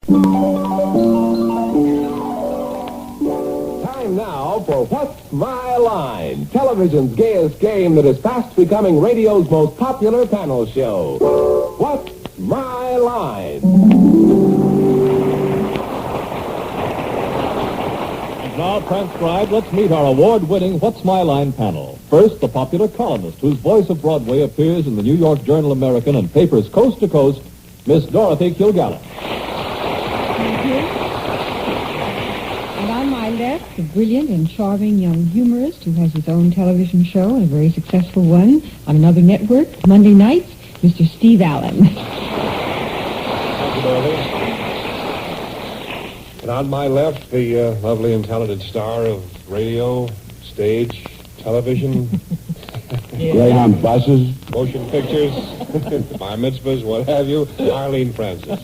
Time now for What's My Line, television's gayest game that is fast becoming radio's most popular panel show. What's My Line? Now transcribed, let's meet our award-winning What's My Line panel. First, the popular columnist whose voice of Broadway appears in the New York Journal-American and papers coast to coast, Miss Dorothy Kilgallen. Thank you. And on my left, the brilliant and charming young humorist who has his own television show, and a very successful one, on another network, Monday nights, Mr. Steve Allen. Thank you, Dorothy. And on my left, the lovely and talented star of radio, stage, television, Greyhound buses. motion pictures, bar mitzvahs, what have you, Arlene Francis.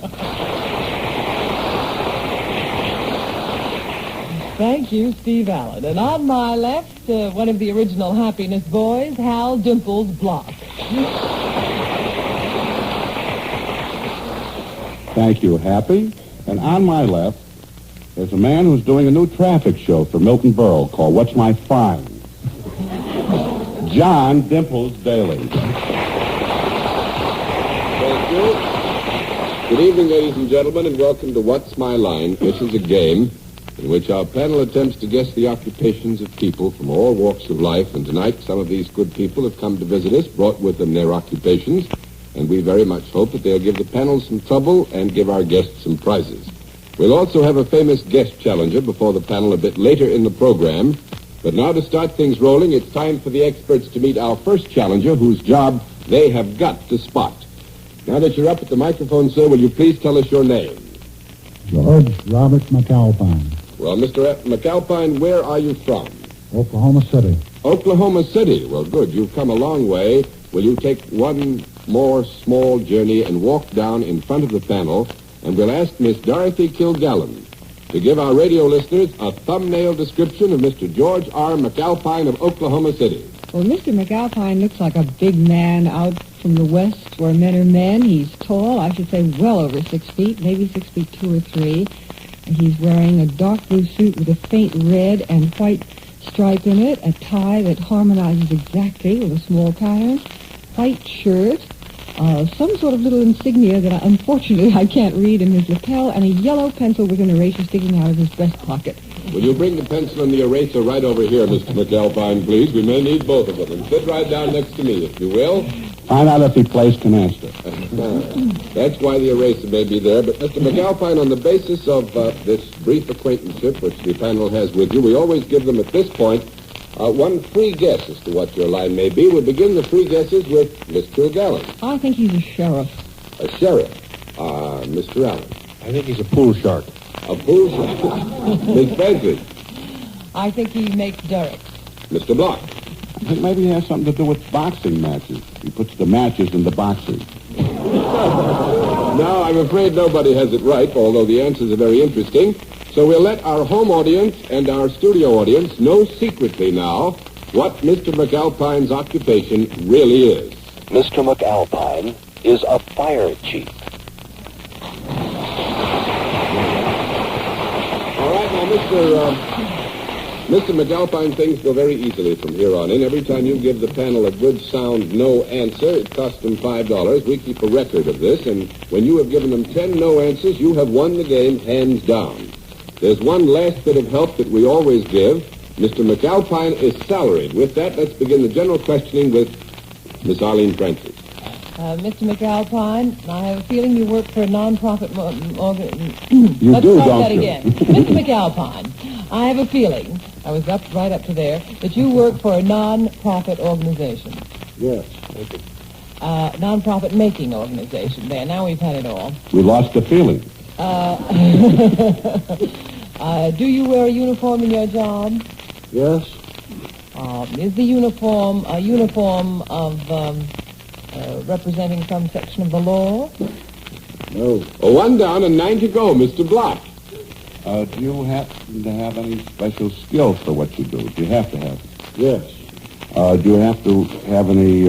Thank you, Steve Allen. And on my left, one of the original Happiness Boys, Hal Dimples Block. Thank you, Happy. And on my left, there's a man who's doing a new traffic show for Milton Berle called What's My Fine? John Dimples Daly. Thank you. Good evening, ladies and gentlemen, and welcome to What's My Line. This is a game in which our panel attempts to guess the occupations of people from all walks of life. And tonight, some of these good people have come to visit us, brought with them their occupations, and we very much hope that they'll give the panel some trouble and give our guests some prizes. We'll also have a famous guest challenger before the panel a bit later in the program. But now to start things rolling, it's time for the experts to meet our first challenger, whose job they have got to spot. Now that you're up at the microphone, sir, will you please tell us your name? George Robert McAlpine, Well, Mr. McAlpine, where are you from? Oklahoma City. Oklahoma City. Well, good. You've come a long way. Will you take one more small journey and walk down in front of the panel, and we'll ask Miss Dorothy Kilgallen to give our radio listeners a thumbnail description of Mr. George R. McAlpine of Oklahoma City. Well, Mr. McAlpine looks like a big man out from the West where men are men. He's tall, I should say well over 6 feet, maybe 6 feet 2 or 3. And he's wearing a dark blue suit with a faint red and white stripe in it, a tie that harmonizes exactly with a small pattern, white shirt, some sort of little insignia that unfortunately I can't read in his lapel, and a yellow pencil with an eraser sticking out of his breast pocket. Will you bring the pencil and the eraser right over here, Mr. McAlpine, please? We may need both of them. And sit right down next to me, if you will. Find out if he plays canasta. That's why the eraser may be there. But, Mr. McAlpine, on the basis of this brief acquaintanceship which the panel has with you, we always give them at this point one free guess as to what your line may be. We'll begin the free guesses with Miss Kilgallen. I think he's a sheriff. A sheriff. Mr. Allen. I think he's a pool shark. A pool shark. Miss Francis. I think he makes derricks. Mr. Block. I think maybe he has something to do with boxing matches. He puts the matches in the boxes. Now, I'm afraid nobody has it right, although the answers are very interesting. So we'll let our home audience and our studio audience know secretly now what Mr. McAlpine's occupation really is. Mr. McAlpine is a fire chief. All right, now, Mr. McAlpine, things go very easily from here on in. Every time you give the panel a good, sound no answer, it costs them $5. We keep a record of this, and when you have given them 10 no answers, you have won the game hands down. There's one last bit of help that we always give. Mr. McAlpine is salaried. With that, let's begin the general questioning with Miss Arlene Francis. Mr. McAlpine, I have a feeling you work for a non-profit organization. You Let's do, start don't that you? again. Mr. McAlpine, I have a feeling, I was right up to there, that you work for a non-profit organization. Yes. Non-profit making organization. There, now we've had it all. We lost the feeling. Do you wear a uniform in your job? Yes. Is the uniform a uniform of representing some section of the law? No. Oh, 1 down and 9 to go, Mr. Block. Do you happen to have any special skills for what you do? Do you have to have? Yes. Do you have to have any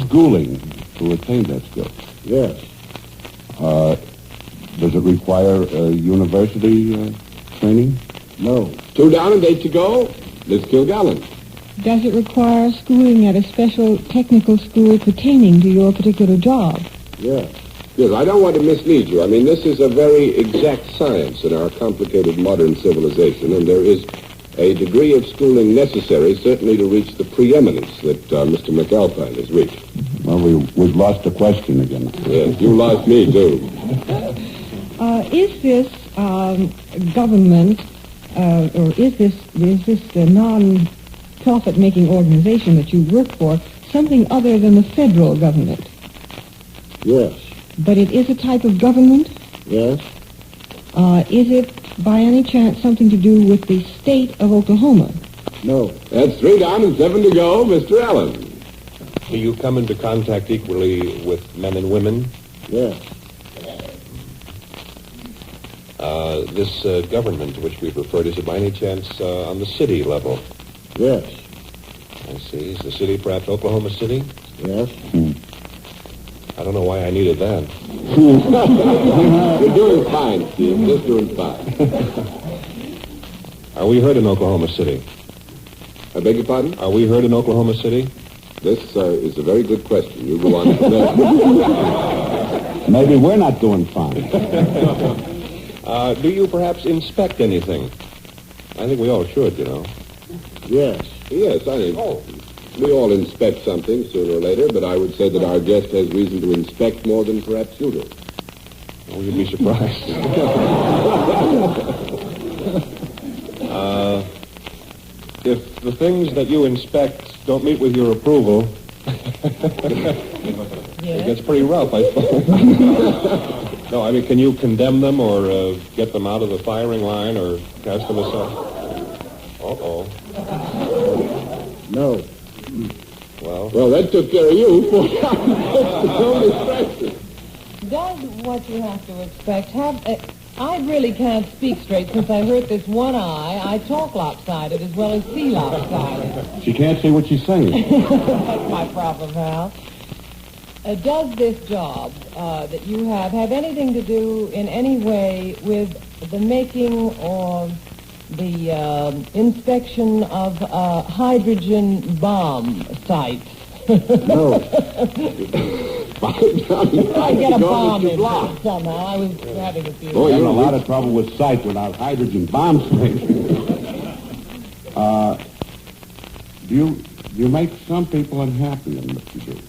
schooling to attain that skill? Yes. Does it require university training? No. 2 down and 8 to go. Miss Kilgallen. Does it require schooling at a special technical school pertaining to your particular job? Yes. Yes, I don't want to mislead you. I mean, this is a very exact science in our complicated modern civilization, and there is a degree of schooling necessary, certainly, to reach the preeminence that Mr. McAlpine has reached. Well, we've lost the question again. Yes, you lost me, too. Is this government, or is this non-profit-making organization that you work for something other than the federal government? Yes. But it is a type of government? Yes. Is it, by any chance, something to do with the state of Oklahoma? No. That's 3 down and 7 to go. Mr. Allen. Do you come into contact equally with men and women? Yes. This government to which we've referred, is it by any chance on the city level? Yes. I see. Is the city perhaps Oklahoma City? Yes. I don't know why I needed that. You're doing fine, Steve. Just doing fine. Are we heard in Oklahoma City? I beg your pardon? Are we heard in Oklahoma City? This is a very good question. You go on from there. Maybe we're not doing fine. Do you perhaps inspect anything? I think we all should, you know. Yes. Yes, I think we all inspect something sooner or later, but I would say that our guest has reason to inspect more than perhaps you do. Oh, you'd be surprised. If the things that you inspect don't meet with your approval, it gets pretty rough, I suppose. No, I mean, can you condemn them or get them out of the firing line or cast them aside? Uh-oh. No. Well, that took care of you. Does what you have to expect have... I really can't speak straight since I hurt this one eye. I talk lopsided as well as see lopsided. She can't see what she's saying. That's my problem, Hal. Does this job that you have anything to do in any way with the making or the inspection of hydrogen bomb sites? No. I get a bomb in somehow. I was having a few. Boy, you're in a lot of trouble with sight without hydrogen bombs. Do you make some people unhappy in what you do?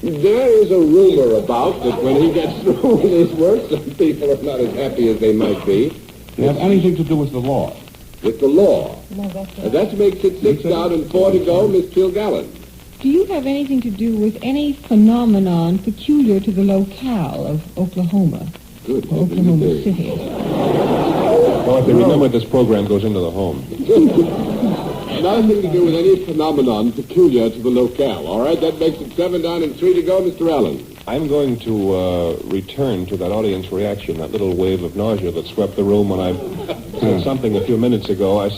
There is a rumor about that when he gets through with his work, some people are not as happy as they might be. Do you have anything to do with the law? With the law. No, that's And that makes it 6 down and 4 to go, Miss Kilgallen. Do you have anything to do with any phenomenon peculiar to the locale of Oklahoma? Good. Oklahoma City. Dorothy, remember this program goes into the home. Nothing to do with any phenomenon peculiar to the locale. All right, that makes it 7 down and 3 to go, Mr. Allen. I'm going to return to that audience reaction, that little wave of nausea that swept the room when I said something a few minutes ago. I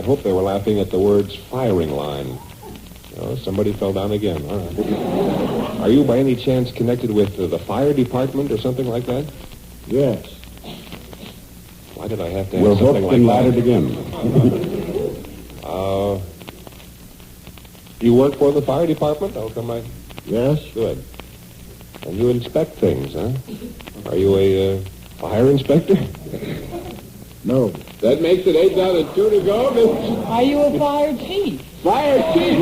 hope they were laughing at the words firing line. Oh, somebody fell down again. All right. Are you by any chance connected with the fire department or something like that? Yes. Why did I have to have We're something hooked like and that? laddered again. You work for the fire department? How come I... Yes. Good. And you inspect things, huh? Are you a fire inspector? No. That makes it 8 down and 2 to go, Miss Are you a fire chief? Fire Chief.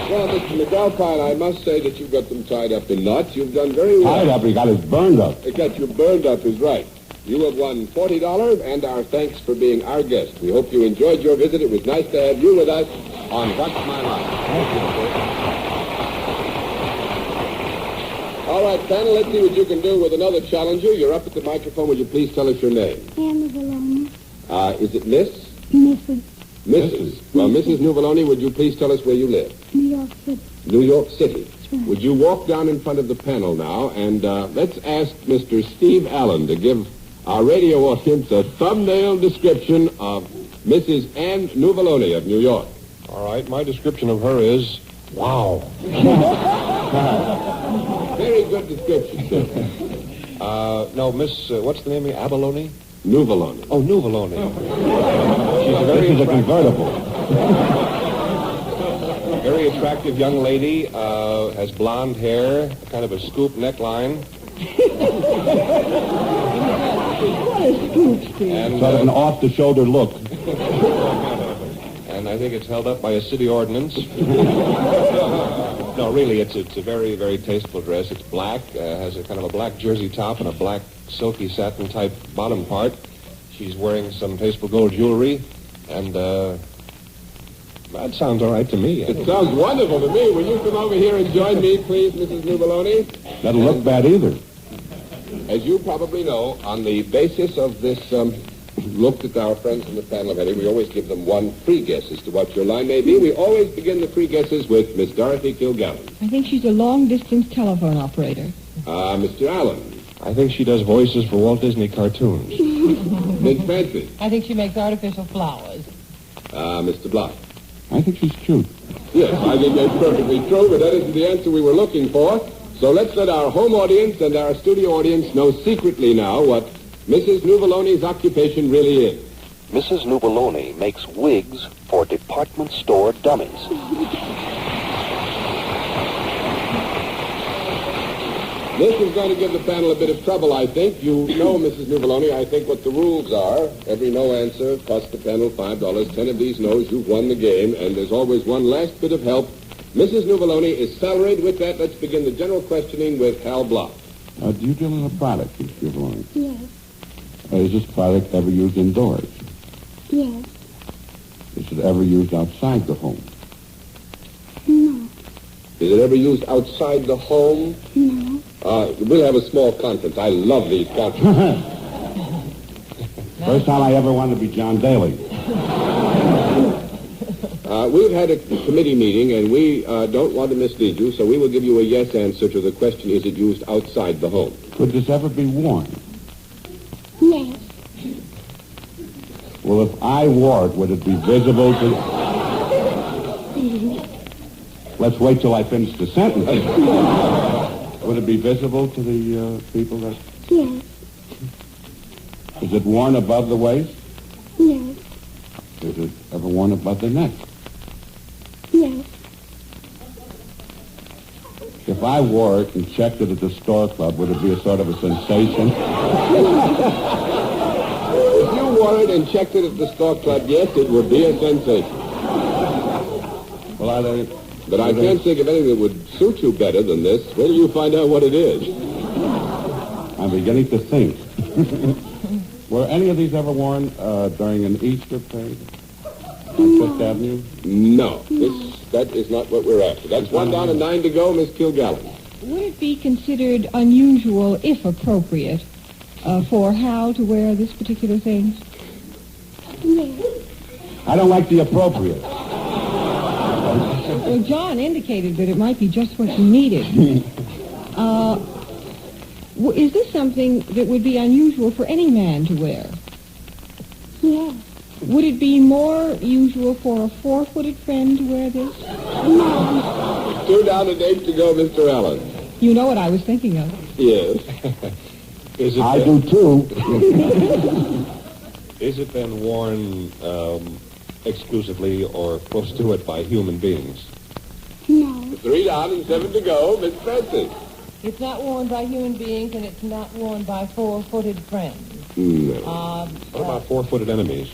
Well, Mr. McAlpine, I must say that you've got them tied up in knots. You've done very well. Tied up, he got us burned up. They got you burned up is right. You have won $40 and our thanks for being our guest. We hope you enjoyed your visit. It was nice to have you with us on What's My Line. Thank you. All right, panel, let's see what you can do with another challenger. You're up at the microphone. Would you please tell us your name? Anna Valona. Is it Miss? Mrs. Mrs. Well, Mrs. Nuvoloni, would you please tell us where you live? New York City. New York City. That's right. Would you walk down in front of the panel now, and let's ask Mr. Steve Allen to give our radio audience a thumbnail description of Mrs. Ann Nuvoloni of New York. All right, my description of her is, wow. Very good description, sir. No, Miss, what's the name of Abalone? Nuvolone. Oh, Nuvolone. She's a very This is a convertible. very attractive young lady, has blonde hair, kind of a scoop neckline. What a scoop, Steve. And, Sort of an off-the-shoulder look. and I think it's held up by a city ordinance. No, really, it's a very, very tasteful dress. It's black, has a kind of a black jersey top and a black silky satin type bottom part. She's wearing some tasteful gold jewelry, and that sounds all right to me. It sounds wonderful to me. Will you come over here and join me, please, Mrs. Nuvolone? Doesn't look bad either. As you probably know, on the basis of this look at our friends in the panel already, we always give them one free guess as to what your line may be. We always begin the free guesses with Miss Dorothy Kilgallen. I think she's a long-distance telephone operator. Mr. Allen. I think she does voices for Walt Disney cartoons. Miss Francis. I think she makes artificial flowers. Mr. Block. I think she's cute. Yes, I think that's perfectly true, but that isn't the answer we were looking for. So let's let our home audience and our studio audience know secretly now what Mrs. Nuvolone's occupation really is. Mrs. Nuvolone makes wigs for department store dummies. This is going to give the panel a bit of trouble, I think. You know, Mrs. Nuvolone, I think what the rules are. Every no answer costs the panel $5. 10 of these no's, you've won the game, and there's always one last bit of help. Mrs. Nuvolone is salaried. With that, let's begin the general questioning with Hal Block. Do you deal in a product, Miss Giovanni? Yes. Is this product ever used indoors? Yes. Is it ever used outside the home? No. Is it ever used outside the home? No. We'll have a small conference. I love these conferences. First time I ever wanted to be John Daly. We've had a committee meeting, and we don't want to mislead you, so we will give you a yes answer to the question, is it used outside the home? Could this ever be worn? Yes. Well, if I wore it, would it be visible to... Let's wait till I finish the sentence. Would it be visible to the people that... Yes. Is it worn above the waist? Yes. Is it ever worn above the neck? Yes. If I wore it and checked it at the store club, would it be a sort of a sensation? If you wore it and checked it at the store club, yes, it would be a sensation. Well, But I can't think of anything that would suit you better than this. Wait till you find out what it is. I'm beginning to think. Were any of these ever worn during an Easter parade on Fifth Avenue? No. That is not what we're after. That's one down and 9 to go, Miss Kilgallen. Would it be considered unusual, if appropriate, for Hal to wear this particular thing? Yes. I don't like the appropriate. Well, John indicated that it might be just what you needed. Is this something that would be unusual for any man to wear? Yes. Would it be more usual for a four-footed friend to wear this? No. 2 down and 8 to go, Mr. Allen. You know what I was thinking of. Yes. Is it I do too. Is it then worn exclusively or close to it by human beings? No. 3 down and 7 to go, Miss Francis. It's not worn by human beings, and it's not worn by four-footed friends. No. What about 4-footed enemies?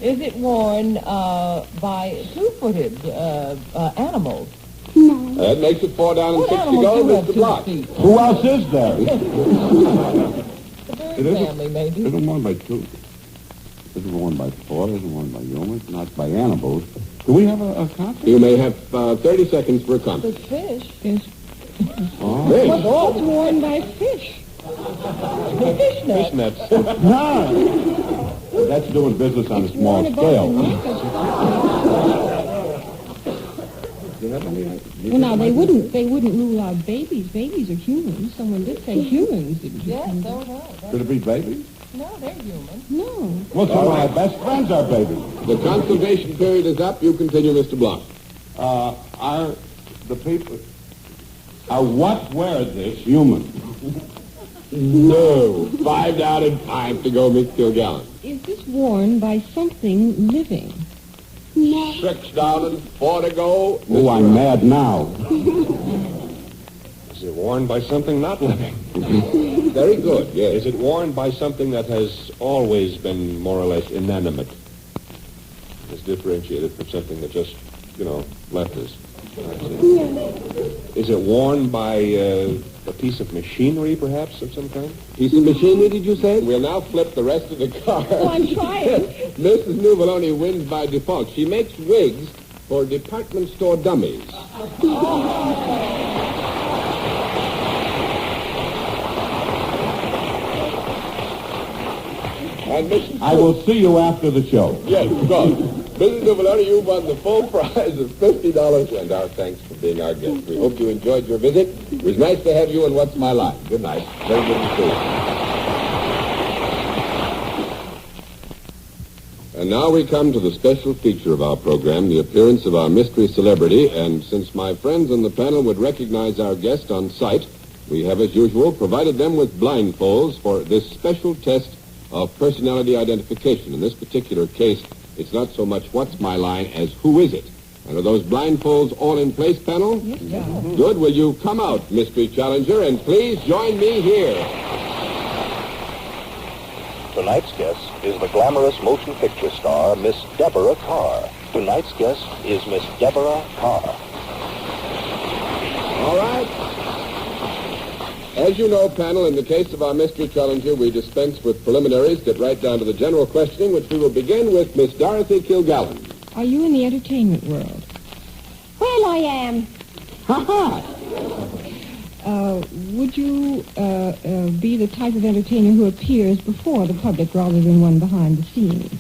Is it worn by two-footed animals? No. That makes it 4 down and What 6 to animals go, do have Mr. 2 Block. feet? Who else is there? The bird It isn't- family, maybe. Isn't worn by two. Isn't worn by 4. Isn't worn by humans. Not by animals. Do we have a concept? You may have 30 seconds for a The comment. fish. Oh. Fish. What's worn by fish? The fish net. Fish nets. That's doing business on a small Worn above the scale. neck of- Do you have any idea? Well, now, they wouldn't rule out babies. Babies are humans. Someone did say humans, didn't you? Yes, so no. Could it be babies? No, they're human. No. Well, some of my best friends are babies. The consultation period is up. You continue, Mr. Block. Are the people... what wear this human? No. 5 down and 5 to go, Miss Kilgallen. Is this worn by something living? No. 6 down and 4 to go. Oh, I'm mad now. Is it worn by something not living? Very good, yes. Is it worn by something that has always been more or less inanimate? Is differentiated from something that just, left us? Is it worn by a piece of machinery, perhaps, of some kind? Piece of machinery, did you say? We'll now flip the rest of the card. Oh, I'm trying. Mrs. Nuvoloni wins by default. She makes wigs for department store dummies. And Mrs. I will see you after the show. Yes, good. Mrs. Nuvoloni, you won the full prize of $50, and our thanks for being our guest. We hope you enjoyed your visit. It was nice to have you in What's My Line. Good night. Very good to see you. And now we come to the special feature of our program, the appearance of our mystery celebrity. And since my friends on the panel would recognize our guest on sight, we have, as usual, provided them with blindfolds for this special test of personality identification. In this particular case, it's not so much what's my line as who is it. And are those blindfolds all in place, panel? Yes, sir. Good. Will you come out, mystery challenger, and please join me here. Tonight's guest is the glamorous motion picture star, Miss Deborah Carr. Tonight's guest is Miss Deborah Carr. All right. As you know, panel, in the case of our mystery challenger, we dispense with preliminaries, get right down to the general questioning, which we will begin with Miss Dorothy Kilgallen. Are you in the entertainment world? Well, I am. Ha-ha! Would you be the type of entertainer who appears before the public rather than one behind the scenes?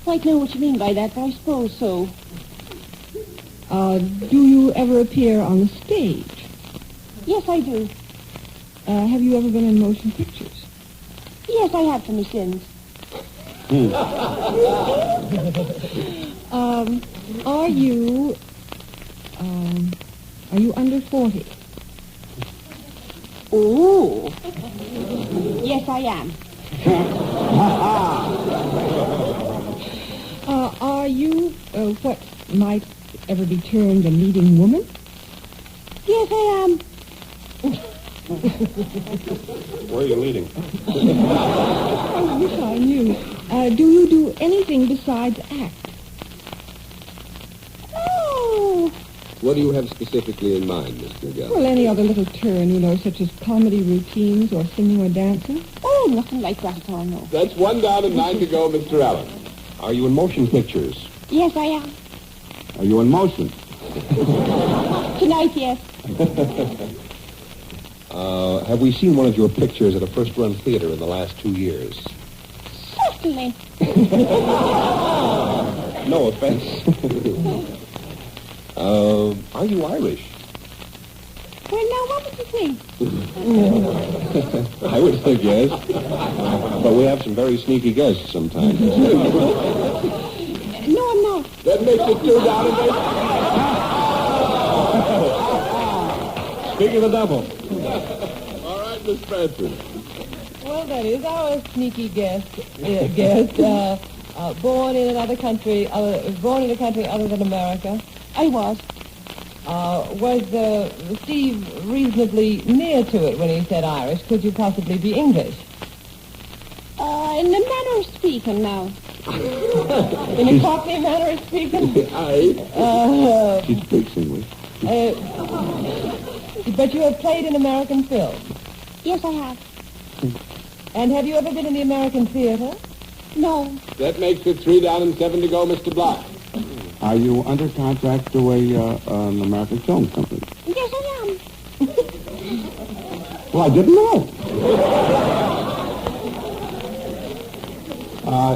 I don't know what you mean by that, but I suppose so. Do you ever appear on the stage? Yes, I do. Have you ever been in motion pictures? Yes, I have for my sins. Are you under 40? Oh. Yes, I am. Are you what might ever be termed a leading woman? Yes, I am. Where are you leading? I wish I knew. Do you do anything besides act? Oh. What do you have specifically in mind, Miss Kilgallen? Well, any other little turn, such as comedy routines or singing or dancing? Oh, nothing like that at all, no. That's 1 down and 9 to go, Mr. Allen. Are you in motion pictures? Yes, I am. Are you in motion? Tonight, yes. Have we seen one of your pictures at a first-run theater in the last 2 years? Certainly. No offense. Are you Irish? Well, now, what would you think? I would think yes. But we have some very sneaky guests sometimes. No, I'm not. That makes it 2 down and 8. Speak of the devil. All right, Miss Francis. Well, that is our sneaky guest, born in another country, born in a country other than America. I was. Was Steve reasonably near to it when he said Irish? Could you possibly be English? In the manner of speaking now. In a Cockney manner of speaking? She speaks English. But you have played in American film. Yes, I have. And have you ever been in the American theater? No. That makes it 3 down and 7 to go, Mr. Block. Are you under contract to an American film company? Yes, I am. Well, I didn't know.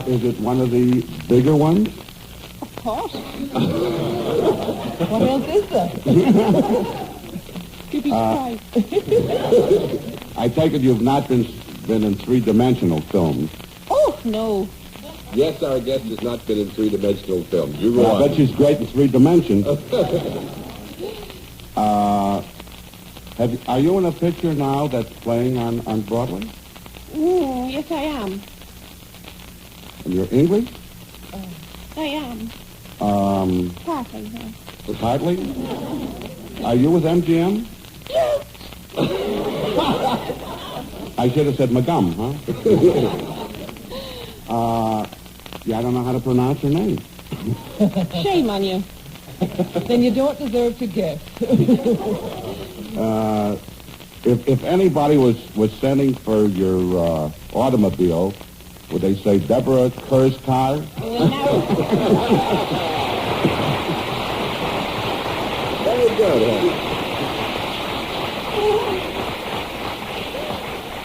Is it one of the bigger ones? Of course. What else is there? You'd be surprised. I take it you've not been been in three-dimensional films. Oh, no. Yes, our guest has not been in three-dimensional films. You go But I on. bet she's great in three dimensions. Are you in a picture now that's playing on Broadway? Yes, I am. And you're English? I am. Partly, yes. Partly? Are you with MGM? Yes. I should have said Magum, huh? Yeah, I don't know how to pronounce your name. Shame on you. Then you don't deserve to guess. If anybody was sending for your automobile, would they say Deborah Kerr's car? Very good, huh?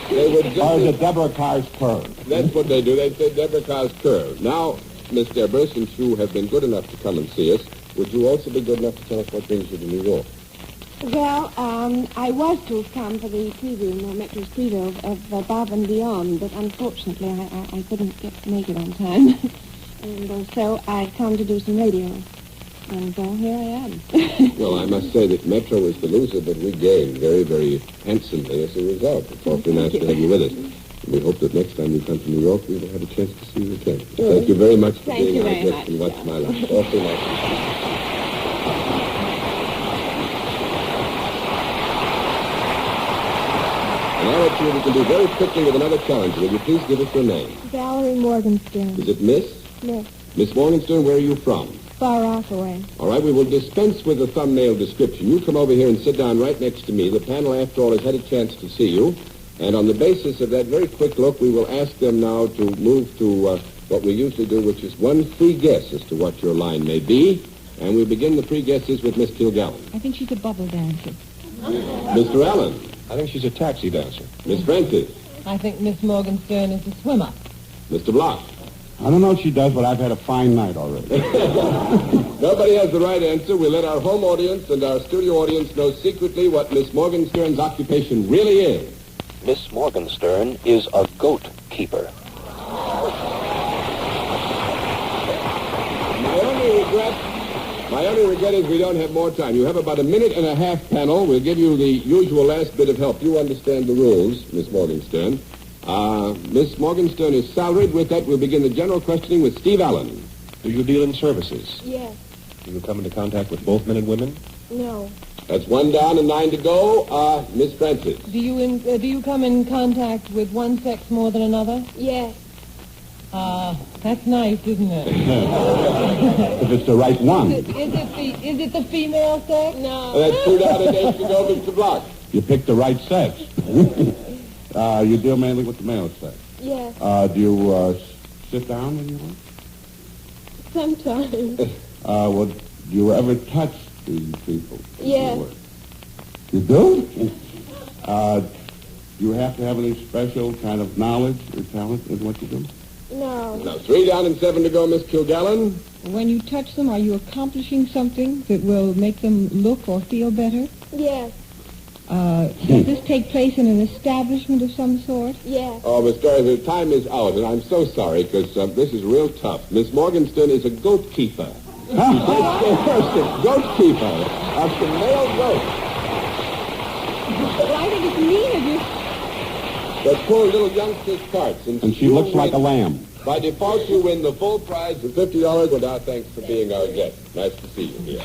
They would just... Or is it Deborah Carr's Kerr? That's what they do. They say Deborah Carr's curve. Now, Miss Deborah, since you have been good enough to come and see us, would you also be good enough to tell us what brings you to New York? Well, I was to have come for the preview, Metro's preview of Above and Beyond, but unfortunately I couldn't make it on time. And so I've come to do some radio. And here I am. Well, I must say that Metro was the loser, but we gained very, very handsomely as a result. It's awfully nice to have you with us. We hope that next time you come to New York, we will have a chance to see you again. Thank you very much for Thank being you our very guest much, in What's My Life. Awfully nice. And now let's see what we can do very quickly with another challenge. Will you please give us your name? Valerie Morgenstern. Is it Miss? Miss. Miss Morgenstern, where are you from? Far Rockaway. All right, we will dispense with the thumbnail description. You come over here and sit down right next to me. The panel, after all, has had a chance to see you. And on the basis of that very quick look, we will ask them now to move to what we usually do, which is one free guess as to what your line may be. And we'll begin the free guesses with Miss Kilgallen. I think she's a bubble dancer. Mr. Allen. I think she's a taxi dancer. Miss Francis. I think Miss Morgenstern is a swimmer. Mr. Block. I don't know if she does, but I've had a fine night already. Nobody has the right answer. We'll let our home audience and our studio audience know secretly what Miss Morgenstern's occupation really is. Miss Morgenstern is a goat keeper. My only regret is we don't have more time. You have about a minute and a half, panel. We'll give you the usual last bit of help. You understand the rules, Miss Morgenstern. Miss Morgenstern is salaried. With that, we'll begin the general questioning with Steve Allen. Do you deal in services? Yes. Do you come into contact with both men and women? No. That's 1 down and 9 to go. Miss Francis. Do you come in contact with one sex more than another? Yes. That's nice, isn't it? If it's the right one. Is it the female sex? No. That's 2 down and 8 to go, Mr. Block. You picked the right sex. You deal mainly with the male sex. Yes. Do you sit down when you work? Sometimes. Do you ever touch these people? Yes. You do? Do you have to have any special kind of knowledge or talent in what you do? No. Now, 3 down and 7 to go, Miss Kilgallen. When you touch them, are you accomplishing something that will make them look or feel better? Yes. Does this take place in an establishment of some sort? Yes. Oh, Miss Dorothy, the time is out, and I'm so sorry, because this is real tough. Miss Morgenstern is a goat keeper. Goat keeper of some male goats. Well, I think it's mean of you. That poor little youngster's carts. And she looks like a lamb. By default, you win the full prize of $50. And our thanks for being our guest. Nice to see you here.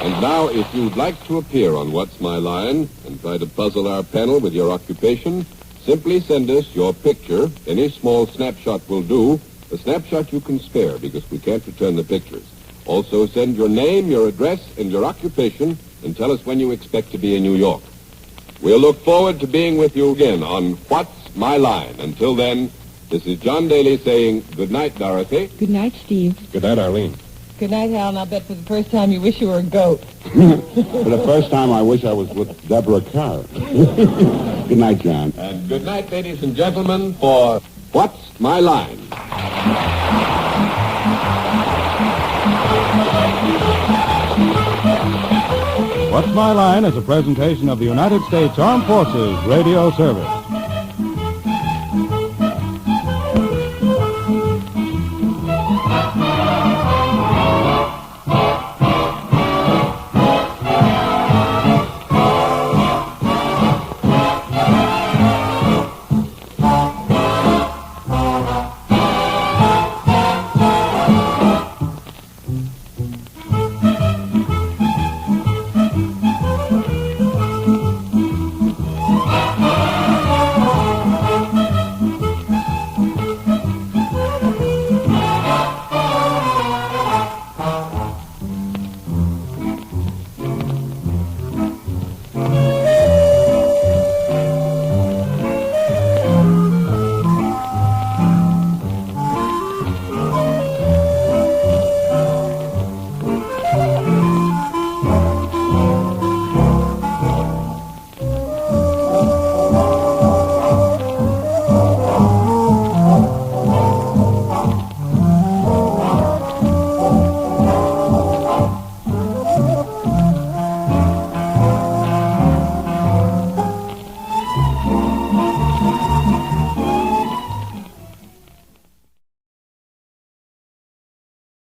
And now, if you'd like to appear on What's My Line and try to puzzle our panel with your occupation, simply send us your picture. Any small snapshot will do. A snapshot you can spare because we can't return the pictures. Also, send your name, your address, and your occupation, and tell us when you expect to be in New York. We'll look forward to being with you again on What's My Line. Until then, this is John Daly saying good night, Dorothy. Good night, Steve. Good night, Arlene. Good night, Hal, and I'll bet for the first time you wish you were a goat. For the first time, I wish I was with Deborah Carr. Good night, John. And good night, ladies and gentlemen, for What's My Line? What's My Line is a presentation of the United States Armed Forces Radio Service.